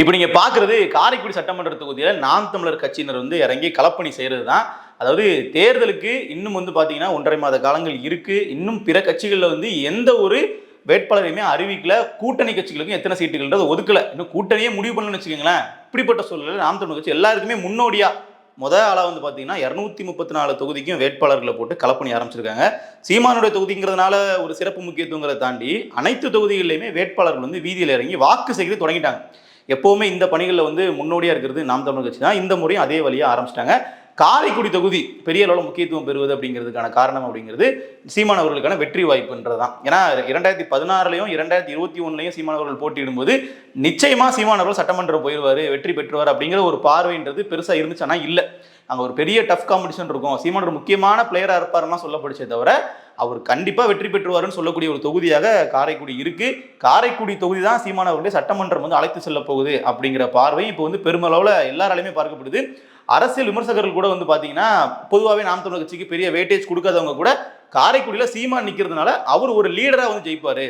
இப்போ நீங்க பாக்குறது காரைக்குடி சட்டமன்ற தொகுதியில நாம் தமிழர் கட்சியினர் வந்து இறங்கி களப்பணி செய்யறது தான். அதாவது தேர்தலுக்கு இன்னும் வந்து பாத்தீங்கன்னா 1.5 மாத காலங்கள் இருக்கு. இன்னும் பிற கட்சிகள்ல வந்து எந்த ஒரு வேட்பாளரையுமே அறிவிக்கல. கூட்டணி கட்சிகளுக்கும் எத்தனை சீட்டுகள்ன்றது ஒதுக்கல. இன்னும் கூட்டணியே முடிவு பண்ணலன்னு வச்சுக்கோங்களேன். இப்படிப்பட்ட சூழலில் நாம் தமிழர் கட்சி எல்லாருக்குமே முன்னோடியா ஆளா வந்து பாத்தீங்கன்னா 234 தொகுதிக்கும் வேட்பாளர்களை போட்டு களப்பணி ஆரம்பிச்சிருக்காங்க. சீமானுடைய தொகுதிங்கிறதுனால ஒரு சிறப்பு முக்கியத்துவங்களை தாண்டி அனைத்து தொகுதிகளிலுமே வேட்பாளர்கள் வந்து வீதியில் இறங்கி வாக்கு சேகரித்து தொடங்கிட்டாங்க. எப்பவுமே இந்த பணிகளில் வந்து முன்னோடியா இருக்கிறது நாம் தமிழர் கட்சி தான். இந்த முறையும் அதே வழியா ஆரம்பிச்சிட்டாங்க. காரைக்குடி தொகுதி பெரிய அளவில் முக்கியத்துவம் பெறுவது அப்படிங்கிறதுக்கான காரணம் அப்படிங்கிறது சீமான் அவர்களுக்கான வெற்றி வாய்ப்புன்றதுதான். ஏன்னா 2016 2021 சீமான் அவர்கள் போட்டியிடும்போது நிச்சயமா சீமான் அவர்கள் சட்டமன்றம் போயிடுவாரு, வெற்றி பெற்றுவார் அப்படிங்கிற ஒரு பார்வைன்றது பெருசா இருந்துச்சு. ஆனா இல்ல, அங்க ஒரு பெரிய டஃப் காம்படிஷன் இருக்கும். சீமான் ஒரு முக்கியமான பிளேயரா இருப்பாருன்னா சொல்லப்படுச்சே தவிர அவர் கண்டிப்பா வெற்றி பெற்றுவாருன்னு சொல்லக்கூடிய ஒரு தொகுதியாக காரைக்குடி இருக்கு. காரைக்குடி தொகுதி தான் சீமான் அவர்களுடைய சட்டமன்றம் வந்து அழைத்து செல்ல போகுது அப்படிங்கிற பார்வை இப்போ வந்து பெருமளவுல எல்லாராலையுமே பார்க்கப்படுது. அரசியல் விமர்சகர்கள் கூட வந்து பாத்தீங்கன்னா பொதுவாகவே நாம் தமிழர் கட்சிக்கு பெரிய வெயிட்டேஜ் கொடுக்காதவங்க கூட காரைக்குடியில சீமான் நிக்கிறதுனால அவர் ஒரு லீடரா வந்து ஜெயிப்பாரு.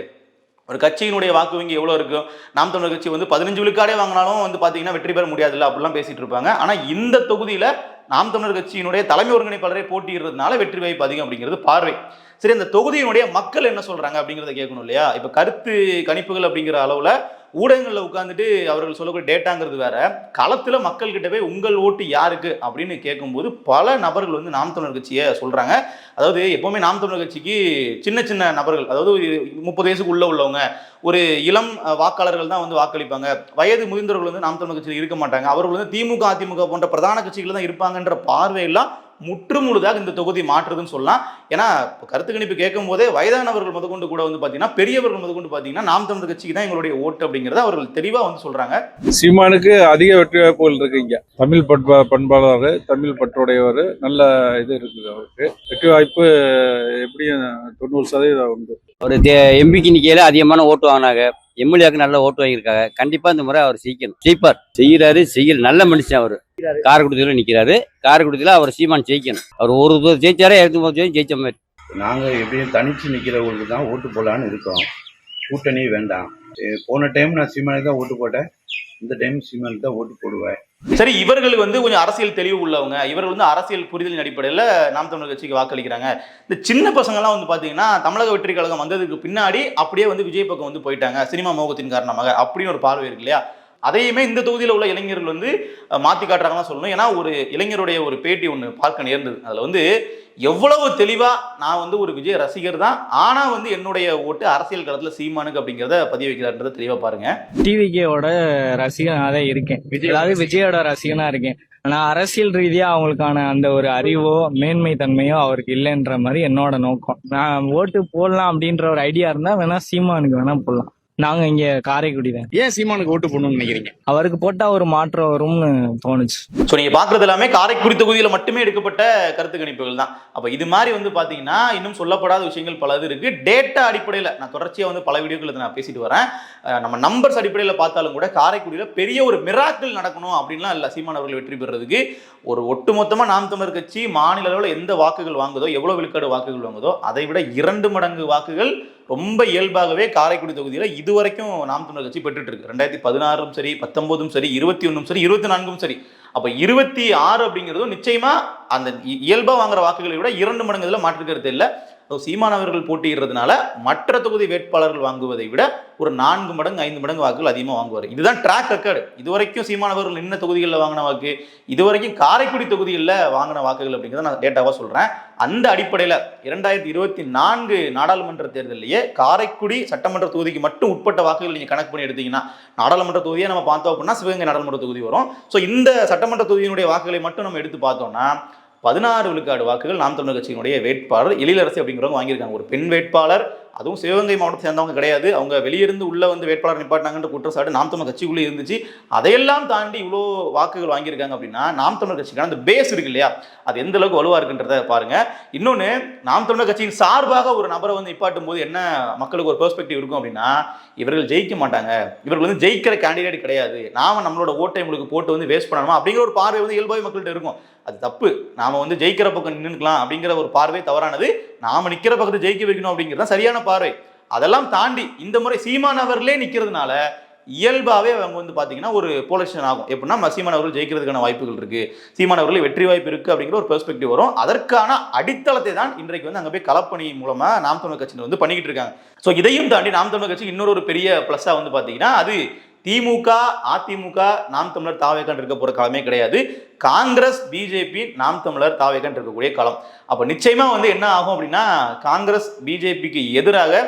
ஒரு கட்சியினுடைய வாக்கு வங்கி எவ்வளவு இருக்கும், நாம் தமிழர் கட்சி வந்து 15 விழுக்காடே வாங்கினாலும் வந்து பாத்தீங்கன்னா வெற்றி பெற முடியாதுல்ல அப்படிலாம் பேசிட்டு இருப்பாங்க. ஆனா இந்த தொகுதியில நாம் தமிழர் கட்சியினுடைய தலைமை ஒருங்கிணைப்பாளரை போட்டியிடுறதுனால வெற்றி வாய்ப்பு அதிகம் அப்படிங்கிறது பார்வை. சரி, அந்த தொகுதியினுடைய மக்கள் என்ன சொல்றாங்க அப்படிங்கிறத கேட்கணும் இல்லையா? இப்ப கருத்து கணிப்புகள் அப்படிங்கிற அளவுல ஊடகங்களில் உட்காந்துட்டு அவர்கள் சொல்லக்கூடிய டேட்டாங்கிறது வேற. களத்துல மக்கள் கிட்ட போய் உங்கள் ஓட்டு யாருக்கு அப்படின்னு கேட்கும்போது பல நபர்கள் வந்து நாம் தமிழர் கட்சியை சொல்றாங்க. அதாவது எப்பவுமே நாம் தமிழர் கட்சிக்கு சின்ன சின்ன நபர்கள், அதாவது 30 வயசுக்கு உள்ளவங்க, ஒரு இளம் வாக்காளர்கள் தான் வந்து வாக்களிப்பாங்க. வயது முதிர்ந்தவர்கள் வந்து நாம் தமிழர் கட்சியில் இருக்க மாட்டாங்க. அவர்கள் வந்து திமுக அதிமுக போன்ற பிரதான கட்சிகள் தான் இருப்பாங்கன்ற பார்வையெல்லாம் முற்றுமுழுதாக இந்த தொகுதி மாற்றுதுன்னு சொல்லலாம். ஏன்னா கருத்து கணிப்பு கேட்கும் போதே வயதானவர்கள் முதற்கொண்டு கூட வந்து பாத்தீங்கன்னா பெரியவர்கள் முதற்கொண்டு பாத்தீங்கன்னா நாம் தமிழர் கட்சிக்கு தான் எங்களுடைய ஓட்டு அப்படிங்கறத அவர்கள் தெளிவா வந்து சொல்றாங்க. சீமானுக்கு அதிக வெற்றி வாய்ப்புகள் இருக்கு. இங்க தமிழ் பண்பாளர், தமிழ் பற்றுடையவர், நல்ல இது இருக்குது. அவருக்கு வெற்றி வாய்ப்பு எப்படியும் 90% உண்டு. ஒரு எம்பிக்கு நிக்கையில அதிகமான ஓட்டு வாங்கினாங்க. எம்எல்ஏக்கு நல்ல ஓட்டு வாங்கியிருக்காங்க. கண்டிப்பா இந்த முறை அவர் ஜெயிப்பார். செய்யற நல்ல மனுஷன் அவரு. காரைக்குடியில நிக்கிறாரு. காரைக்குடியில அவர் சீமான் ஜெயிக்கணும். அவர் ஒரு ஜெயிச்சாரே 2 ஜெயிச்ச மாதிரி. நாங்க எப்படியும் தனிச்சு நிக்கிறவங்களுக்கு தான் ஓட்டு போடலான்னு இருக்கோம். கூட்டணி வேண்டாம். போன டைம் நான் சீமானுக்கு தான் ஓட்டு போட்டேன். இந்த டைம் சீமானுக்கு தான் ஓட்டு போடுவேன். சரி, இவர்களுக்கு வந்து கொஞ்சம் அரசியல் தெளிவு உள்ளவங்க, இவர்கள் வந்து அரசியல் புரிதலின் அடிப்படையில் நாம் தமிழர் கட்சிக்கு வாக்களிக்கிறாங்க. இந்த சின்ன பசங்கள்லாம் வந்து பார்த்தீங்கன்னா தமிழக வெற்றி கழகம் வந்ததுக்கு பின்னாடி அப்படியே வந்து விஜய் பக்கம் வந்து போயிட்டாங்க சினிமா மோகத்தின் காரணமாக அப்படின்னு ஒரு பார்வை இருக்கு இல்லையா? அதையுமே இந்த தொகுதியில் உள்ள இளைஞர்கள் வந்து மாற்றி காட்டுறாங்கன்னு சொல்லணும். ஏன்னா ஒரு இளைஞருடைய ஒரு பேட்டி ஒன்று பார்க்க நேர்ந்தது. அதில் வந்து எவ்வளவு தெளிவா நான் வந்து ஒரு விஜய் ரசிகர் தான், ஆனா வந்து என்னுடைய ஓட்டு அரசியல் களத்துல சீமானுக்கு அப்படிங்கிறத பதிவு வைக்கிறார்ன்றத தெளிவா பாருங்க. டிவிகேவோட ரசிகனா தான் இருக்கேன். அதாவது விஜயோட ரசிகனா இருக்கேன். ஆனா அரசியல் ரீதியா அவங்களுக்கான அந்த ஒரு அறிவோ மேன்மை தன்மையோ அவருக்கு இல்லைன்ற மாதிரி என்னோட நோக்கம். நான் ஓட்டு போடலாம் அப்படின்ற ஒரு ஐடியா இருந்தா வேணா சீமானுக்கு வேணா போடலாம். நாங்க இங்க காரைக்குடி தான். ஏன் சீமானுக்கு ஓட்டு போடணும்னு நினைக்கிறீங்க? அவருக்கு போட்டா ஒரு மாற்றம் வரும்னு தோணுச்சு. ஸோ நீங்க பாக்குறது எல்லாமே காரைக்குடி தொகுதியில மட்டுமே எடுக்கப்பட்ட கருத்து கணிப்புகள் தான். அப்ப இது மாதிரி வந்து பாத்தீங்கன்னா இன்னும் சொல்லப்படாத விஷயங்கள் பல இது இருக்கு. டேட்டா அடிப்படையில் நான் தொடர்ச்சியா வந்து பல வீடியோக்கள் நான் பேசிட்டு வரேன். நம்ம நம்பர்ஸ் அடிப்படையில் பார்த்தாலும் கூட காரைக்குடியில பெரிய ஒரு மிராக்கிள் நடக்கணும் அப்படின்லாம் இல்லை. சீமான் அவர்கள் வெற்றி பெறதுக்கு ஒரு ஒட்டுமொத்தமா நாம் தமிழர் கட்சி மாநில அளவில் எந்த வாக்குகள் வாங்குதோ, எவ்வளவு விழுக்காடு வாக்குகள் வாங்குதோ அதை விட 2 மடங்கு வாக்குகள் ரொம்ப இயல்பாகவே காரைக்குடி தொகுதியில இதுவரைக்கும் நாம் தமிழர் கட்சி பெற்றுட்டு இருக்கு. 2016 சரி, 19 சரி, 21 சரி, 24 சரி. அப்ப 26 அப்படிங்கிறதும் நிச்சயமா அந்த இயல்பா வாங்குற வாக்குகளை விட 2 மடங்கு இதுல மாற்றுக்கிறது இல்லை. சீமான் அவர்கள் போட்டியிடுறதுனால மற்ற தொகுதி வேட்பாளர்கள் வாங்குவதை விட ஒரு 4 மடங்கு 5 மடங்கு வாக்குகள் அதிகமாக வாங்குவார். இதுதான் ட்ராக் ரெக்கார்டு. இதுவரைக்கும் சீமான் அவர்கள் நின்ன தொகுதிகளில் வாங்கின வாக்கு, இதுவரைக்கும் காரைக்குடி தொகுதிகளில் வாங்கின வாக்குகள் அப்படிங்கிறத நான் டேட்டாவாக சொல்றேன். அந்த அடிப்படையில் 2024 நாடாளுமன்ற தேர்தலிலேயே காரைக்குடி சட்டமன்ற தொகுதிக்கு மட்டும் உட்பட்ட வாக்குகள் நீங்க கணக்கு பண்ணி எடுத்தீங்கன்னா, நாடாளுமன்ற தொகுதியை நம்ம பார்த்தோம் அப்படின்னா சிவகங்கை நாடாளுமன்ற தொகுதி வரும். ஸோ இந்த சட்டமன்ற தொகுதியினுடைய வாக்குகளை மட்டும் நம்ம எடுத்து பார்த்தோம்னா 16 விழுக்காடு வாக்குகள் நாம் தமிழர் கட்சியினுடைய வேட்பாளர் எழிலரசி அப்படிங்கிறவங்க வாங்கியிருக்காங்க. ஒரு பெண் வேட்பாளர், அதுவும் சிவகங்கை மாவட்டத்தை சேர்ந்தவங்க கிடையாது. அவங்க வெளியிருந்து உள்ள வந்து வேட்பாளர் நிப்பாட்டினாங்கன்ற குற்றச்சாட்டு நாம் தமிழர் கட்சிக்குள்ளே இருந்துச்சு. அதையெல்லாம் தாண்டி இவ்வளோ வாக்குகள் வாங்கியிருக்காங்க அப்படின்னா நாம் தமிழர் கட்சிக்கான அந்த பேஸ் இருக்கு இல்லையா, அது எந்த அளவுக்கு வலுவா இருக்குன்றத பாருங்க. இன்னொன்று, நாம் தமிழர் கட்சியின் சார்பாக ஒரு நபரை வந்து நிப்பாட்டும் போது என்ன மக்களுக்கு ஒரு பெர்ஸ்பெக்டிவ் இருக்கும் அப்படின்னா, இவர்கள் ஜெயிக்க மாட்டாங்க, இவர்கள் வந்து ஜெயிக்கிற கேண்டிடேட் கிடையாது, நாம நம்மளோட ஓட்டை உங்களுக்கு போட்டு வந்து வேஸ்ட் பண்ணணுமா அப்படிங்கிற ஒரு பார்வை வந்து இயல்பாகவே மக்கள்கிட்ட இருக்கும். அது தப்பு. நாம வந்து ஜெயிக்கிற பக்கம் நின்றுக்கலாம் அப்படிங்கிற ஒரு பார்வை தவறானது. நாம நிக்கிற பக்கத்தை ஜெயிக்க வைக்கணும் அப்படிங்கிறது தான் சரியான பார்வை. அதெல்லாம் தாண்டி இந்த முறை சீமான் அவர்களே நிக்கிறதுனால இயல்பாகவே அவங்க வந்து பார்த்தீங்கன்னா ஒரு போலரைசேஷன் ஆகும். எப்படின்னா சீமான் அவர்கள் ஜெயிக்கிறதுக்கான வாய்ப்புகள் இருக்கு, சீமான் அவர்கள் வெற்றி வாய்ப்பு இருக்கு அப்படிங்கிற ஒரு பெர்ஸ்பெக்டிவ் வரும். அதற்கான அடித்தளத்தை தான் இன்றைக்கு வந்து அங்கே போய் களப்பணி மூலமா நாம் தமிழர் கட்சியினர் வந்து பண்ணிக்கிட்டு இருக்காங்க. ஸோ இதையும் தாண்டி நாம் தமிழர் கட்சி இன்னொரு பெரிய பிளஸ்ஸா வந்து பார்த்தீங்கன்னா அது திமுக, அதிமுக, நாம் தமிழர், தாவேகான் இருக்க போற களமே கிடையாது. காங்கிரஸ், பிஜேபி, நாம் தமிழர், தாவேகான் இருக்கக்கூடிய களம். அப்ப நிச்சயமா வந்து என்ன ஆகும் அப்படின்னா, காங்கிரஸ் பிஜேபிக்கு எதிராக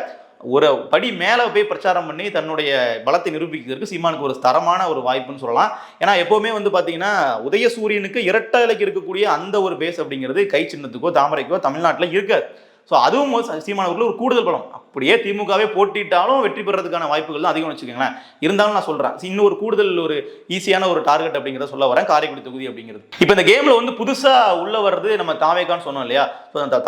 ஒரு படி மேல போய் பிரச்சாரம் பண்ணி தன்னுடைய பலத்தை நிரூபிக்கிறதுக்கு சீமானுக்கு ஒரு தரமான ஒரு வாய்ப்புன்னு சொல்லலாம். ஏன்னா எப்பவுமே வந்து பாத்தீங்கன்னா உதயசூரியனுக்கு இரட்டை இலைக்கு இருக்கக்கூடிய அந்த ஒரு பேஸ் அப்படிங்கிறது கை சின்னத்துக்கோ தாமரைக்கோ தமிழ்நாட்டில் இருக்காது. ஸோ அதுவும் சீமானவர்கள் ஒரு கூடுதல் பலம். அப்படியே திமுகவே போட்டிட்டாலும் வெற்றி பெறதுக்கான வாய்ப்புகள் தான் அதிகம் வச்சுக்கோங்களேன். இருந்தாலும் நான் சொல்றேன், இன்னும் ஒரு கூடுதல் ஒரு ஈஸியான ஒரு டார்கெட் அப்படிங்கிறத சொல்ல வரேன், காரைக்குடி தொகுதி அப்படிங்கிறது. இப்போ இந்த கேம்ல வந்து புதுசா உள்ள வர்றது நம்ம தாவேகான்னு சொன்னோம் இல்லையா.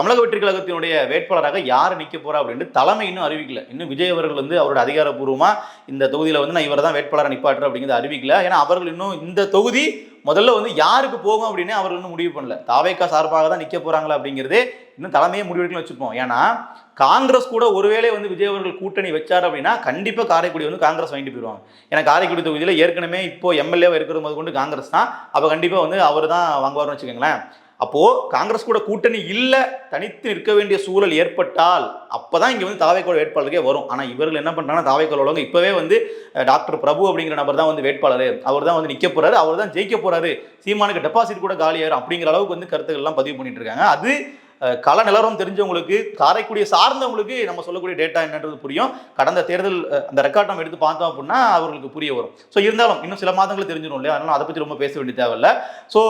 தமிழக வெற்றி கழகத்தினுடைய வேட்பாளராக யார் நிக்க போறா அப்படின்ட்டு தலைமை இன்னும் அறிவிக்கல. இன்னும் விஜய் அவர்கள் வந்து அவரோட அதிகாரப்பூர்வமா இந்த தொகுதியில வந்து நான் இவர் தான் வேட்பாளரை நிப்பாட்டுறேன் அப்படிங்கிறத அறிவிக்கல. ஏன்னா அவர்கள் இன்னும் இந்த தொகுதி முதல்ல வந்து யாருக்கு போகும் அப்படின்னு அவர்கள் இன்னும் முடிவு பண்ணல. தாவேகா சார்பாக தான் நிக்க போறாங்களா அப்படிங்கிறதே இன்னும் தலைமையை முடிவெடுக்கல வச்சுப்போம். ஏன்னா காங்கிரஸ் கூட ஒருவேளை வந்து விஜய் அவர்கள் கூட்டணி வச்சார் அப்படின்னா கண்டிப்பா காரைக்குடி வந்து காங்கிரஸ் வாங்கிட்டு போயிடுவாங்க. ஏன்னா காரைக்குடி தொகுதியில ஏற்கனவே இப்போ எம்எல்ஏவா இருக்கிறது முதல் கொண்டு காங்கிரஸ் தான். அப்ப கண்டிப்பா வந்து அவர் தான் வாங்குவார்னு வச்சுக்கோங்களேன். அப்போ காங்கிரஸ் கூட கூட்டணி இல்ல, தனித்து நிற்க வேண்டிய சூழல் ஏற்பட்டால் அப்பதான் இங்க வந்து தாவேக்கோட வேட்பாளருக்கே வரும். ஆனா இவர்கள் என்ன பண்றாங்கன்னா, தாவேக்கோட இப்பவே வந்து டாக்டர் பிரபு அப்படிங்கிற நபர் தான் வந்து வேட்பாளர், அவர் தான் வந்து நிக்க போறாரு, அவர் தான் ஜெயிக்க போறாரு, சீமானுக்கு டெபாசிட் கூட காலியாயிரும் அப்படிங்கிற அளவுக்கு வந்து கருத்துக்கள் எல்லாம் பதிவு பண்ணிட்டு இருக்காங்க. அது கள நிலவரம் தெரிஞ்சவங்களுக்கு, காரைக்குடியை சார்ந்தவங்களுக்கு நம்ம சொல்லக்கூடிய டேட்டா என்னன்றது புரியும். கடந்த தேர்தல் அந்த ரெக்கார்ட் நம்ம எடுத்து பார்த்தோம் அப்படின்னா அவர்களுக்கு புரிய வரும். ஸோ இருந்தாலும் இன்னும் சில மாதங்கள் தெரிஞ்சிடும் இல்லையா, அதனால அதை பற்றி ரொம்ப பேச வேண்டிய தேவையில்லை. ஸோ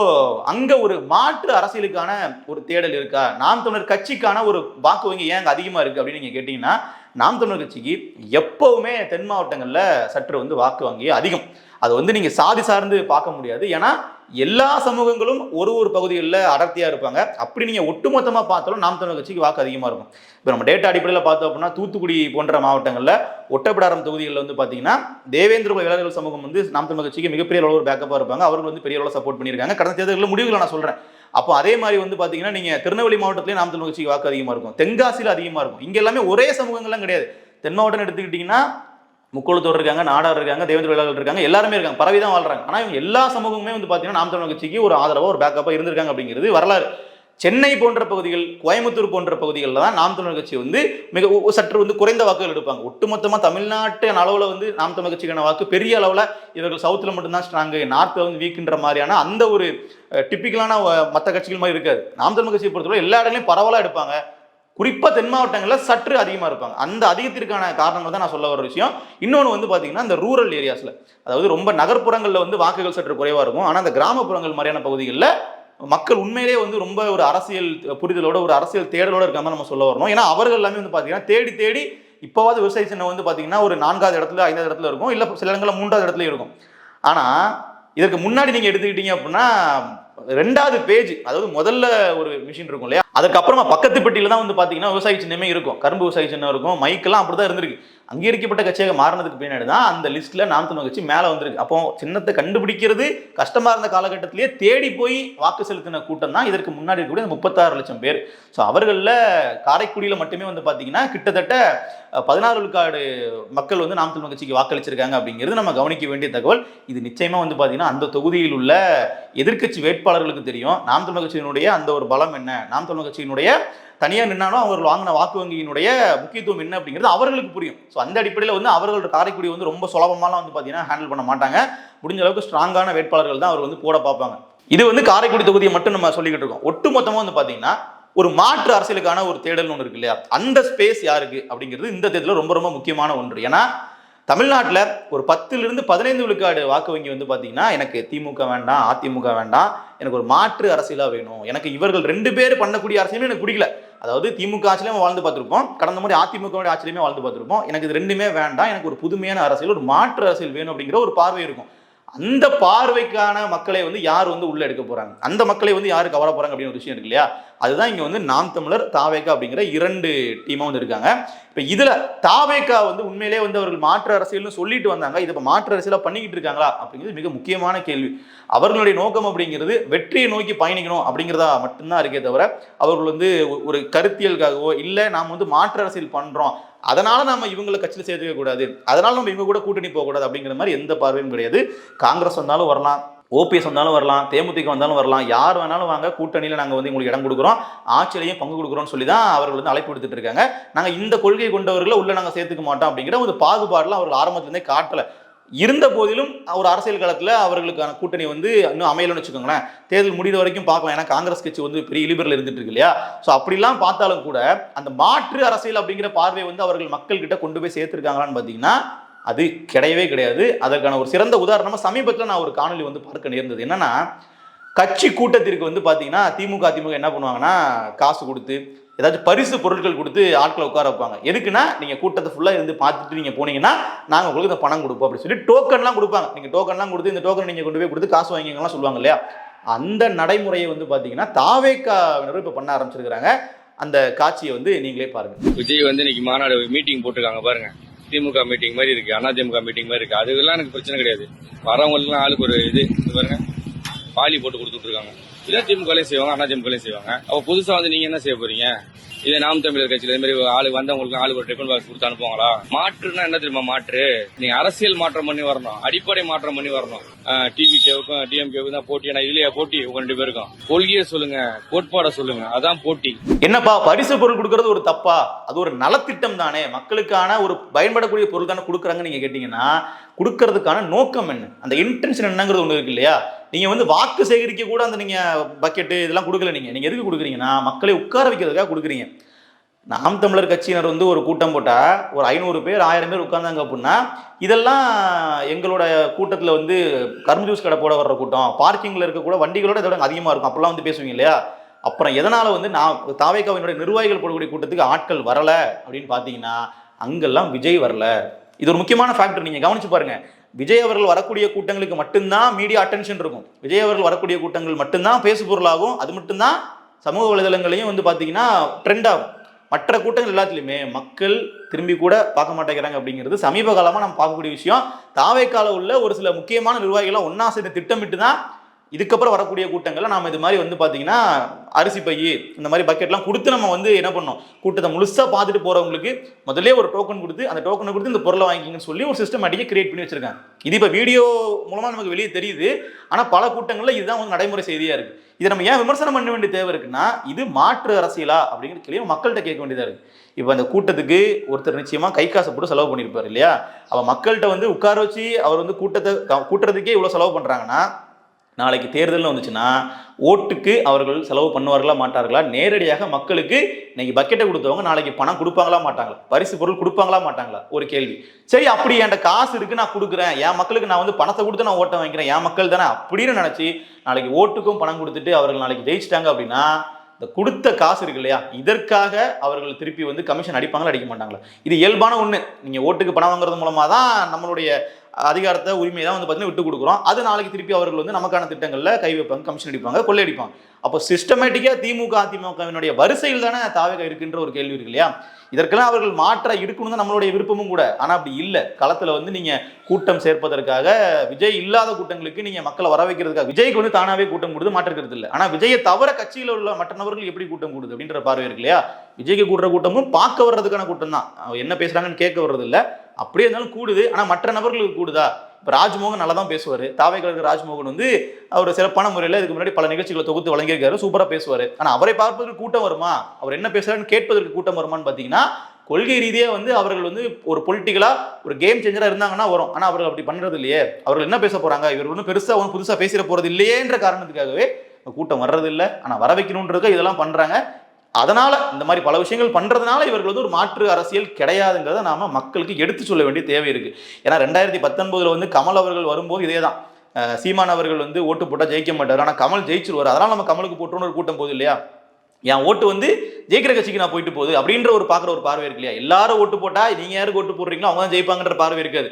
அங்க ஒரு மாற்று அரசியலுக்கான ஒரு தேடல் இருக்கா, நாம் தமிழர் கட்சிக்கான ஒரு வாக்கு வங்கி ஏன் அதிகமா இருக்கு அப்படின்னு நீங்க கேட்டீங்கன்னா, நாம் தமிழர் கட்சிக்கு எப்பவுமே தென் மாவட்டங்கள்ல சற்று வந்து வாக்கு வங்கி அதிகம். அது வந்து நீங்க சாதி சார்ந்து பார்க்க முடியாது. ஏன்னா எல்லா சமூகங்களும் ஒரு பகுதிகளில் அடர்த்தியா இருப்பாங்க. அப்படி நீங்க ஒட்டுமொத்தமா பார்த்தாலும் நாம் தமிழர் கட்சிக்கு வாக்கு அதிகமா இருக்கும். இப்போ நம்ம டேட்டா அடிப்படையில் பார்த்தோம் அப்படின்னா, தூத்துக்குடி போன்ற மாவட்டங்களில் ஒட்டப்பிடாரம் தொகுதிகளில் வந்து பார்த்தீங்கன்னா தேவேந்திர இளைஞர்கள் சமூகம் வந்து நாம் தமிழர் கட்சிக்கு மிகப்பெரிய அளவு ஒரு பேக்கப்பாக இருப்பாங்க. அவர்கள் வந்து பெரிய அளவில் சப்போர்ட் பண்ணியிருக்காங்க. கடந்த தேர்தலில் முடிவுகளை நான் சொல்றேன். அப்போ அதே மாதிரி வந்து பார்த்தீங்கன்னா நீங்க திருநெல்வேலி மாவட்டத்திலேயே நாம் தமிழர் கட்சிக்கு வாக்கு அதிகமாக இருக்கும், தென்காசியில் அதிகமாக இருக்கும். இங்க எல்லாமே ஒரே சமூகங்கள்லாம் கிடையாது. தென் மாவட்டம் எடுத்துக்கிட்டீங்கன்னா முக்கோளத்தோர் இருக்காங்க, நாடார் இருக்காங்க, தேவேந்திர வேளாளர்கள் இருக்காங்க, எல்லாருமே இருக்காங்க, பரவி தான் வாழ்றாங்க. ஆனால் இவங்க எல்லா சமூகமே வந்து பார்த்தீங்கன்னா நாம் தமிழர் கட்சிக்கு ஒரு ஆதரவாக ஒரு பேக்கப்பாக இருந்திருக்காங்க அப்படிங்கிறது வரலாறு. சென்னை போன்ற பகுதிகள், கோயம்புத்தூர் போன்ற பகுதிகளில் தான் நாம் தமிழர் கட்சி வந்து மிக சற்று வந்து குறைந்த வாக்குகள் எடுப்பாங்க. ஒட்டுமொத்தமாக தமிழ்நாட்டின் அளவில் வந்து நாம் தமிழர் கட்சிக்கான வாக்கு பெரிய அளவில் இவர்கள் சவுத்தில் மட்டும்தான் ஸ்ட்ராங்கு, நார்த்தில் வந்து வீக்குன்ற மாதிரியான அந்த ஒரு டிப்பிக்கலான மற்ற கட்சிகள் மாதிரி இருக்காது. நாம் தமிழர் கட்சியை பொறுத்தவரை எல்லா இடங்களையும் பரவலாக எடுப்பாங்க. குறிப்பா தென் மாவட்டங்களில் சற்று அதிகமாக இருப்பாங்க. அந்த அதிகத்திற்கான காரணங்கள் தான் நான் சொல்ல வர விஷயம். இன்னொன்று வந்து பார்த்தீங்கன்னா, இந்த ரூரல் ஏரியாஸில், அதாவது ரொம்ப நகர்ப்புறங்களில் வந்து வாக்குகள் சற்று குறைவாக இருக்கும். ஆனால் அந்த கிராமப்புறங்கள் மாதிரியான பகுதிகளில் மக்கள் உண்மையிலே வந்து ரொம்ப ஒரு அரசியல் புரிதலோட ஒரு அரசியல் தேடலோட இருக்காம நம்ம சொல்ல வரணும். ஏன்னா அவர்கள் எல்லாமே வந்து பார்த்தீங்கன்னா தேடி தேடி இப்போவாது விவசாய சின்னம் வந்து பார்த்தீங்கன்னா ஒரு 4வது இடத்துல 5வது இடத்துல இருக்கும், இல்லை சில இடங்களில் 3வது இடத்துல இருக்கும். ஆனால் இதற்கு முன்னாடி நீங்கள் எடுத்துக்கிட்டீங்க அப்படின்னா 2வது பேஜ், அதாவது முதல்ல ஒரு மிஷின் இருக்கும் இல்லையா, அதுக்கப்புறமா பக்கத்து பெட்டியில தான் வந்து பாத்தீங்கன்னா விவசாய சின்னமே இருக்கும், கரும்பு விவசாய சின்னம் இருக்கும், மைக்கெல்லாம் அப்படிதான் இருந்திருக்கு. அங்கீகரிக்கப்பட்ட கட்சியாக மாறினதுக்கு பின்னாடி தான் அந்த லிஸ்ட்ல நாம் தமிழர் கட்சி மேல வந்திருக்கு. அப்போ சின்னத்தை கண்டுபிடிக்கிறது கஷ்டமா இருந்த காலகட்டத்திலேயே தேடி போய் வாக்கு செலுத்தின கூட்டம் தான் இதற்கு முன்னாடி இருக்கக்கூடிய 36 லட்சம் பேர். ஸோ அவர்களில் காரைக்குடியில் மட்டுமே வந்து பார்த்தீங்கன்னா கிட்டத்தட்ட 16 விழுக்காடு மக்கள் வந்து நாம் தமிழர் கட்சிக்கு வாக்களிச்சிருக்காங்க அப்படிங்கிறது நம்ம கவனிக்க வேண்டிய தகவல். இது நிச்சயமா வந்து பார்த்தீங்கன்னா அந்த தொகுதியில் உள்ள எதிர்க்கட்சி வேட்பாளர்களுக்கு தெரியும் நாம் தமிழர் கட்சியினுடைய அந்த ஒரு பலம் என்ன, நாம் தமிழர் கட்சியினுடைய தனியாக நின்னாலும் அவர்கள் வாங்கின வாக்கு வங்கியினுடைய முக்கியத்துவம் என்ன அப்படிங்கிறது அவர்களுக்கு புரியும். ஸோ அந்த அடிப்படையில் வந்து அவர்களோட காரைக்குடி வந்து ரொம்ப சுலபமாலாம் வந்து பார்த்தீங்கன்னா ஹேண்டில் பண்ண மாட்டாங்க. முடிஞ்ச அளவுக்கு ஸ்ட்ராங்கான வேட்பாளர்கள் தான் அவர் வந்து போட பார்ப்பாங்க. இது வந்து காரைக்குடி தொகுதியை மட்டும் நம்ம சொல்லிக்கிட்டு இருக்கோம். ஒட்டு மொத்தமாக வந்து பார்த்தீங்கன்னா ஒரு மாற்று அரசியலுக்கான ஒரு தேடல் ஒன்று இருக்கு இல்லையா, அந்த ஸ்பேஸ் யாருக்கு அப்படிங்கிறது இந்த தேர்தலில் ரொம்ப ரொம்ப முக்கியமான ஒன்று. ஏன்னா தமிழ்நாட்டில் ஒரு 10லிருந்து 15 விழுக்காடு வாக்கு வங்கி வந்து பார்த்தீங்கன்னா எனக்கு திமுக வேண்டாம், அதிமுக வேண்டாம், எனக்கு ஒரு மாற்று அரசியலாக வேணும், எனக்கு இவர்கள் 2 பேர் பண்ணக்கூடிய அரசியலுமே எனக்கு பிடிக்கல. அதாவது திமுக ஆட்சியிலையும் வாழ்ந்து பார்த்துருப்போம், கடந்த முறை அதிமுக ஆட்சியிலுமே வாழ்ந்து பார்த்துருப்போம், எனக்கு இது 2மே வேண்டாம், எனக்கு ஒரு புதுமையான அரசியல், ஒரு மாற்று அரசியல் வேணும் அப்படிங்கிற ஒரு பார்வை இருக்கும். அந்த பார்வைக்கான மக்களை வந்து யார் வந்து உள்ள எடுக்க போறாங்க, அந்த மக்களை வந்து யாரு கவர போறாங்க அப்படின்னு ஒரு விஷயம் இருக்கு இல்லையா, அதுதான் இங்க வந்து நாம் தமிழர் தாவேகா அப்படிங்கிற 2 டீமா வந்து இருக்காங்க. இப்போ இதுல தாவேகா வந்து உண்மையிலே வந்து அவர்கள் மாற்று அரசியல்னு சொல்லிட்டு வந்தாங்க, இது இப்போ மாற்று அரசியலா பண்ணிக்கிட்டு இருக்காங்களா அப்படிங்கிறது மிக முக்கியமான கேள்வி. அவர்களுடைய நோக்கம் அப்படிங்கிறது வெற்றியை நோக்கி பயணிக்கணும் அப்படிங்கிறதா மட்டும்தான் இருக்கே தவிர அவர்கள் வந்து ஒரு கருத்தியலுக்காகவோ இல்லை நாம் வந்து மாற்று அரசியல் பண்றோம் அதனால நம்ம இவங்களை கட்சியில் சேர்த்துக்க கூடாது, அதனால நம்ம இவங்க கூட கூட்டணி போகக்கூடாது அப்படிங்கிற மாதிரி எந்த பார்வையும் கிடையாது. காங்கிரஸ் வந்தாலும் வரலாம், ஓபிஎஸ் வந்தாலும் வரலாம், தேமுதிக வந்தாலும் வரலாம், யார் வேணாலும் வாங்க, கூட்டணியில் நாங்கள் வந்து உங்களுக்கு இடம் கொடுக்குறோம், ஆட்சியிலையும் பங்கு கொடுக்குறோம்னு சொல்லி தான் அவர்கள் வந்து அழைப்பு எடுத்துட்டு இருக்காங்க. நாங்கள் இந்த கொள்கை கொண்டவர்களை உள்ள நாங்கள் சேர்த்துக்க மாட்டோம் அப்படிங்கிற ஒரு பாகுபாடுலாம் அவர்கள் ஆரம்பத்திலேருந்தே காட்டலை. இருந்த போதிலும் ஒரு அரசியல் காலத்தில் அவர்களுக்கான கூட்டணி வந்து இன்னும் அமையலன்னு வச்சுக்கோங்களேன். தேர்தல் முடிந்த வரைக்கும் பார்க்கலாம், ஏன்னா காங்கிரஸ் கட்சி வந்து பெரிய இலிபரல் இருந்துட்டு இருக்கு இல்லையா. ஸோ அப்படிலாம் பார்த்தாலும் கூட அந்த மாற்று அரசியல் அப்படிங்கிற பார்வை வந்து அவர்கள் மக்கள் கிட்ட கொண்டு போய் சேர்த்துருக்காங்களான்னு பார்த்தீங்கன்னா அது கிடையவே கிடையாது. அதற்கான ஒரு சிறந்த உதாரணமா சமீபத்தில் நான் ஒரு காணொலி வந்து பார்க்க நேர்ந்தது. என்னன்னா, கட்சி கூட்டத்திற்கு வந்து பார்த்தீங்கன்னா திமுக என்ன பண்ணுவாங்கன்னா காசு கொடுத்து ஏதாச்சும் பரிசு பொருட்கள் கொடுத்து ஆட்களை உட்கார வைப்பாங்க. எதுக்குன்னா, நீங்கள் கூட்டத்தை ஃபுல்லாக இருந்து பார்த்துட்டு நீங்கள் போனீங்கன்னா நாங்கள் உங்களுக்கு இந்த பணம் கொடுப்போம் அப்படின்னு சொல்லி டோக்கன்லாம் கொடுப்பாங்க. நீங்கள் டோக்கன்லாம் கொடுத்து இந்த டோக்கன் நீங்கள் கொண்டு போய் கொடுத்து காசு வாங்கிக்கலாம் சொல்லுவாங்க இல்லையா. அந்த நடைமுறையை வந்து பார்த்தீங்கன்னா தாவேகாவினரும் இப்போ பண்ண ஆரம்பிச்சிருக்கிறாங்க. அந்த காட்சியை வந்து நீங்களே பாருங்க. விஜய் வந்து இன்னைக்கு மாநாடு மீட்டிங் போட்டிருக்காங்க பாருங்க. திமுக மீட்டிங் மாதிரி இருக்கு, அதிமுக மீட்டிங் மாதிரி இருக்கு. அதுக்கெல்லாம் எனக்கு பிரச்சனை கிடையாது. வரவங்களுக்குலாம் ஆளுக்கு ஒரு இது பாருங்க, பாலி போட்டு கொடுத்துட்டு இருக்காங்க. இதான் திமுகலையும் செய்வாங்க, அதிமுகலையும் செய்வாங்க. அப்ப புதுசா வந்து நீங்க என்ன செய்ய போறீங்க? இதே நாம் தமிழர் கட்சியில இந்த மாதிரி ஆளுக்கு வந்தவங்களுக்கு ஆளுக்கு ஒரு டிஃபன் பாக்ஸ் கொடுத்து அனுப்புவாங்களா? மாற்றுனா என்ன தெரியுமா? மாற்று நீங்க அரசியல் மாற்றம் பண்ணி வரணும், அடிப்படை மாற்றம் பண்ணி வரணும். டிவிகேவுக்கும் டிஎம்கேவுக்கும் தான் போட்டி. நான் இதுலயே போட்டி உங்க 2 பேருக்கும். கொள்கையை சொல்லுங்க, கோட்பாட சொல்லுங்க, அதான் போட்டி. என்னப்பா பரிசு பொருள் கொடுக்கறது ஒரு தப்பா? அது ஒரு நலத்திட்டம் தானே, மக்களுக்கான ஒரு பயன்படக்கூடிய பொருள் தானே கொடுக்குறாங்க. நீங்க கேட்டீங்கன்னா கொடுக்கறதுக்கான நோக்கம் என்ன, அந்த இன்டென்ஷன் என்னங்கிறது ஒண்ணு இருக்கு இல்லையா. நீங்க வந்து வாக்கு சேகரிக்க கூட அந்த நீங்க பக்கெட்டு இதெல்லாம் கொடுக்கல. நீங்க எதுக்கு கொடுக்குறீங்கன்னா மக்களை உட்கார வைக்கிறதுக்காக கொடுக்குறீங்க. நாம் தமிழர் கட்சியினர் வந்து ஒரு கூட்டம் போட்டா ஒரு 500 பேர் 1000 பேர் உட்கார்ந்தாங்க அப்படின்னா இதெல்லாம் எங்களோட கூட்டத்தில் வந்து கரும்பு ஜூஸ் கடை போட வர்ற கூட்டம், பார்க்கிங்ல இருக்க கூட வண்டிகளோட இதோட அதிகமாக இருக்கும் அப்படிலாம் வந்து பேசுவீங்க இல்லையா. அப்புறம் எதனால வந்து நான் தாவேகாவினுடைய நிர்வாகிகள் போடக்கூடிய கூட்டத்துக்கு ஆட்கள் வரல அப்படின்னு பார்த்தீங்கன்னா அங்கெல்லாம் விஜய் வரல. இது ஒரு முக்கியமான ஃபேக்டர், நீங்க கவனிச்சு பாருங்க. விஜய் அவர்கள் வரக்கூடிய கூட்டங்களுக்கு மட்டும்தான் மீடியா அட்டென்ஷன் இருக்கும். விஜய் அவர்கள் வரக்கூடிய கூட்டங்கள் மட்டும்தான் பேசு பொருளாகும். அது மட்டும்தான் சமூக வலைதளங்களையும் வந்து பார்த்தீங்கன்னா ட்ரெண்ட் ஆகும். மற்ற கூட்டங்கள் எல்லாத்துலேயுமே மக்கள் திரும்பி கூட பார்க்க மாட்டேங்கிறாங்க அப்படிங்கிறது சமீப காலமாக நம்ம பார்க்கக்கூடிய விஷயம். தாவேக்கால உள்ள ஒரு சில முக்கியமான நிர்வாகிகளாக ஒன்றா சேர்ந்து திட்டமிட்டு தான் இதுக்கப்புறம் வரக்கூடிய கூட்டங்களை நாம் இது மாதிரி வந்து பார்த்தீங்கன்னா அரிசி பை இந்த மாதிரி பக்கெட்லாம் கொடுத்து நம்ம வந்து என்ன பண்ணோம், கூட்டத்தை முழுசாக பார்த்துட்டு போகிறவங்களுக்கு முதல்ல ஒரு டோக்கன் கொடுத்து அந்த டோக்கனை கொடுத்து இந்த பொருளை வாங்கிங்கன்னு சொல்லி ஒரு சிஸ்டமேட்டிக்காக கிரியேட் பண்ணி வச்சிருக்காங்க. இது இப்போ வீடியோ மூலமாக நமக்கு வெளியே தெரியுது. ஆனால் பல கூட்டங்களில் இதுதான் வந்து நடைமுறை செய்தியாக இருக்குது. இதை நம்ம ஏன் விமர்சனம் பண்ண வேண்டிய தேவை இருக்குன்னா, இது மாற்று அரசியலா அப்படிங்கிற கேள்வி மக்கள்கிட்ட கேட்க வேண்டியதாக இருக்குது. இப்போ அந்த கூட்டத்துக்கு ஒருத்தர் நிச்சயமாக கை காசை போட்டு செலவு பண்ணியிருப்பார் இல்லையா. அவள் மக்கள்கிட்ட வந்து உட்கார வச்சு அவர் வந்து கூட்டத்தை கூட்டுறதுக்கே இவ்வளோ செலவு பண்ணுறாங்கன்னா நாளைக்கு தேர்தல்னு வந்துச்சுன்னா ஓட்டுக்கு அவர்கள் செலவு பண்ணுவார்களா மாட்டார்களா? நேரடியாக மக்களுக்கு இன்னைக்கு பக்கெட்டை கொடுத்தவங்க நாளைக்கு பணம் கொடுப்பாங்களா மாட்டாங்களா? பரிசு பொருள் கொடுப்பாங்களா மாட்டாங்களா? ஒரு கேள்வி. சரி, அப்படி என்கிட்ட காசு இருக்கு, நான் கொடுக்குறேன், என் மக்களுக்கு நான் வந்து பணத்தை கொடுத்து நான் ஓட்ட வாங்கிக்கிறேன், என் மக்கள் தானே அப்படின்னு நினைச்சு நாளைக்கு ஓட்டுக்கும் பணம் கொடுத்துட்டு அவர்கள் நாளைக்கு ஜெயிச்சிட்டாங்க அப்படின்னா இந்த கொடுத்த காசு இருக்கு இல்லையா, இதற்காக அவர்கள் திருப்பி வந்து கமிஷன் அடிப்பாங்களா அடிக்க மாட்டாங்களா? இது இயல்பான ஒண்ணு. நீங்க ஓட்டுக்கு பணம் வாங்குறது மூலமா தான் நம்மளுடைய அதிகாரத்தை உரிமையை தான் வந்து பார்த்தீங்கன்னா விட்டு கொடுக்குறோம். அது நாளைக்கு திருப்பி அவர்கள் வந்து நமக்கான திட்டங்களில் கை வைப்பாங்க, கமிஷன் அடிப்பாங்க, கொள்ளையடிப்பாங்க. அப்போ சிஸ்டமேட்டிக்காக திமுக அதிமுகவினுடைய வரிசையில் தானே தாவேகா இருக்குன்ற ஒரு கேள்வி இருக்கு இல்லையா. இதற்கெல்லாம் அவர்கள் மாற்ற இருக்கணும் தான் நம்மளுடைய விருப்பமும் கூட. ஆனால் அப்படி இல்லை. களத்தில் வந்து நீங்கள் கூட்டம் சேர்ப்பதற்காக விஜய் இல்லாத கூட்டங்களுக்கு நீங்கள் மக்களை வர வைக்கிறதுக்காக விஜய்க்கு வந்து தானாகவே கூட்டம் கொடுத்து மாற்றுக்கிறது இல்லை. ஆனால் விஜயை தவிர கட்சியில் உள்ள மற்ற நபர்கள் எப்படி கூட்டம் கொடுது அப்படின்ற பார்வை இருக்கு இல்லையா. விஜய்க்கு கூடுற கூட்டமும் பார்க்க வர்றதுக்கான கூட்டம் தான், என்ன பேசுகிறாங்கன்னு கேட்க வர்றது இல்லை. அப்படியே இருந்தாலும் கூடுது. ஆனால் மற்ற நபர்களுக்கு கூடுதா? இப்போ ராஜ்மோகன் நல்லா தான் பேசுவார். தாவேக்காவுக்கு ராஜ்மோகன் வந்து அவர் சிறப்பான முறையில் இதுக்கு முன்னாடி பல நிகழ்ச்சிகளை தொகுத்து வழங்கியிருக்காரு, சூப்பராக பேசுவார். ஆனால் அவரை பார்ப்பதற்கு கூட்டம் வருமா, அவர் என்ன பேசுறாருன்னு கேட்பதற்கு கூட்டம் வருமானு பார்த்தீங்கன்னா கொள்கை ரீதியாக வந்து அவர்கள் வந்து ஒரு பொலிட்டிக்கலாக ஒரு கேம் சேஞ்சராக இருந்தாங்கன்னா வரும். ஆனால் அவர்கள் அப்படி பண்ணுறது இல்லையே. அவர்கள் என்ன பேச போகிறாங்க, இவர் ஒன்றும் பெருசாக ஒன்றும் புதுசாக பேசிட போகிறது இல்லையேன்ற காரணத்துக்காகவே கூட்டம் வர்றது இல்லை. ஆனால் வர வைக்கணுன்றதுக்கு இதெல்லாம் பண்ணுறாங்க. அதனால இந்த மாதிரி பல விஷயங்கள் பண்றதுனால இவர்கள் வந்து ஒரு மாற்று அரசியல் கிடையாதுங்கிறத நாம மக்களுக்கு எடுத்து சொல்ல வேண்டிய தேவை இருக்கு. ஏன்னா 2019 வந்து கமல் அவர்கள் வரும்போது இதே தான், சீமான் அவர்கள் வந்து ஓட்டு போட்டா ஜெயிக்க மாட்டார், ஆனால் கமல் ஜெயிச்சிருவார், அதனால நம்ம கமலுக்கு போட்டோன்னு ஒரு கூட்டம் போகுது இல்லையா. என் ஓட்டு வந்து ஜெயிக்கிற கட்சிக்கு நான் போயிட்டு போகுது அப்படின்ற ஒரு பார்க்குற ஒரு பார்வை இருக்கு இல்லையா. எல்லாரும் ஓட்டு போட்டா நீங்க யாருக்கு ஓட்டு போடுறீங்களோ அவங்க தான் ஜெயிப்பாங்கன்ற பார்வை இருக்காது.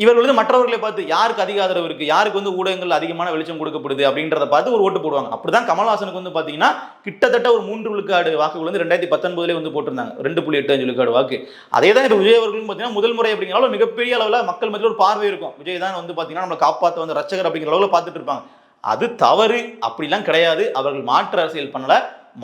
இவர்கள் வந்து மற்றவர்களை பார்த்து யாருக்கு அதிக ஆதரவு இருக்கு, யாருக்கு வந்து ஊடகங்கள் அதிகமான வெளிச்சம் கொடுக்கப்படுது அப்படின்றத பார்த்து ஒரு ஓட்டு போடுவாங்க. அப்படிதான் கமல்ஹாசனுக்கு வந்து பாத்தீங்கன்னா கிட்டத்தட்ட ஒரு 3 விழுக்காடு வாக்குகள் வந்து 2019 வந்து போட்டிருந்தாங்க, 2.85 விழுக்காடு வாக்கு. அதே தான் இப்போ விஜய் அவர்களும் பாத்தீங்கன்னா முதல் முறை அப்படிங்கிறனால மிகப்பெரிய அளவுல மக்கள் மத்தியில் ஒரு பார்வை இருக்கும். விஜய் தான் வந்து பாத்தீங்கன்னா நம்மளை காப்பாற்ற வந்த ரட்சகர் அப்படிங்கிற அளவுல பார்த்துட்டு இருப்பாங்க. அது தவறு, அப்படிலாம் கிடையாது. அவர்கள் மாற்று அரசியல் பண்ணல,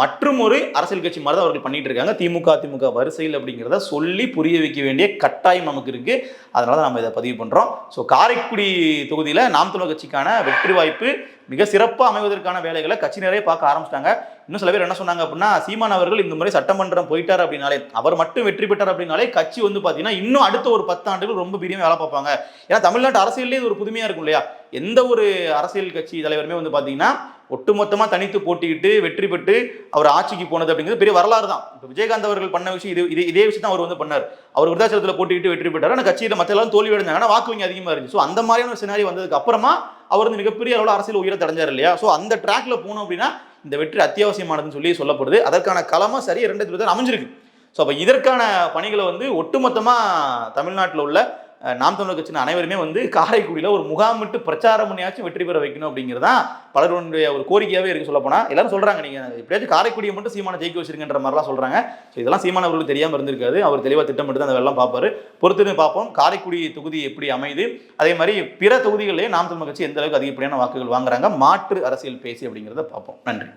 மற்றும் ஒரு அரசியல் கட்சி மாதிரி தான் அவர்கள் பண்ணிட்டு இருக்காங்க. திமுக வரிசையில் அப்படிங்கிறத சொல்லி புரிய வைக்க வேண்டிய கட்டாயம் நமக்கு இருக்கு. அதனால தான் நம்ம இதை பதிவு பண்றோம். ஸோ காரைக்குடி தொகுதியில் நாம் தமிழர் கட்சிக்கான வெற்றி வாய்ப்பு மிக சிறப்பாக அமைவதற்கான வேலைகளை கட்சியினரே பார்க்க ஆரம்பிச்சிட்டாங்க. இன்னும் சில பேர் என்ன சொன்னாங்க அப்படின்னா, சீமான் அவர்கள் இந்த முறை சட்டமன்றம் போயிட்டார் அப்படின்னாலே, அவர் மட்டும் வெற்றி பெற்றார் அப்படின்னாலே கட்சி வந்து பார்த்தீங்கன்னா இன்னும் அடுத்த ஒரு 10 ஆண்டுகள் ரொம்ப பெரிய வேலை பார்ப்பாங்க. ஏன்னா தமிழ்நாட்டு அரசியலே இது ஒரு புதுமையா இருக்கும் இல்லையா? எந்த ஒரு அரசியல் கட்சி தலைவருமே வந்து பார்த்தீங்கன்னா ஒட்டுமொத்தமாக தனித்து போட்டிக்கிட்டு வெற்றி பெற்று அவர் ஆட்சிக்கு போனது அப்படிங்கிறது பெரிய வரலாறு தான். இப்போ விஜயகாந்த் அவர்கள் பண்ண விஷயம் இதே விஷயம் தான் அவர் வந்து பண்ணார். அவர் விருதாச்சலத்தில் போட்டிக்கிட்டு வெற்றி பெற்றார். ஆனால் கட்சியில் மற்ற எல்லாரும் தோல்வி அடைஞ்சாங்க, ஆனால் வாக்கு வங்கி அதிகமாக இருந்துச்சு. ஸோ அந்த மாதிரியான சினாரி வந்ததுக்கு அப்புறமா அவர் வந்து மிகப்பெரிய அளவில் அரசியல் உயரத்தை அடைஞ்சார் இல்லையா? ஸோ அந்த ட்ராக்ல போனோம் அப்படின்னா இந்த வெற்றி அத்தியாவசியமானதுன்னு சொல்லப்படுது. அதற்கான களமாக சரியா 2020 அமைஞ்சிருக்கு. ஸோ அப்போ இதற்கான பணிகளை வந்து ஒட்டுமொத்தமாக தமிழ்நாட்டில் உள்ள நாம் தமிழர் கட்சியின் அனைவருமே வந்து காரைக்குடியில் ஒரு முகாமிட்டு பிரச்சாரம் பண்ணியாச்சும் வெற்றி பெற வைக்கணும் அப்படிங்கிறது தான் பலருடைய ஒரு கோரிக்கையாகவே இருக்கு. சொல்லப்போனால் எல்லாரும் சொல்றாங்க, நீங்க எப்படியாச்சும் காரைக்குடியை மட்டும் சீமான ஜெயிக்க வச்சிருக்கின்ற மாதிரிலாம் சொல்றாங்க. ஸோ இதெல்லாம் சீமான் அவர்களுக்கு தெரியாமல் இருந்திருக்காது. அவர் தெளிவாக திட்டமிட்டு தான் அதெல்லாம் பார்ப்பாரு. பொறுத்துன்னு பார்ப்போம் காரைக்குடி தொகுதி எப்படி அமைது. அதே மாதிரி பிற தொகுதிகளிலே நாம் தமிழர் கட்சி எந்த அளவுக்கு அதிகப்படியான வாக்குகள் வாங்குறாங்க, மாற்று அரசியல் பேசி அப்படிங்கிறத பார்ப்போம். நன்றி.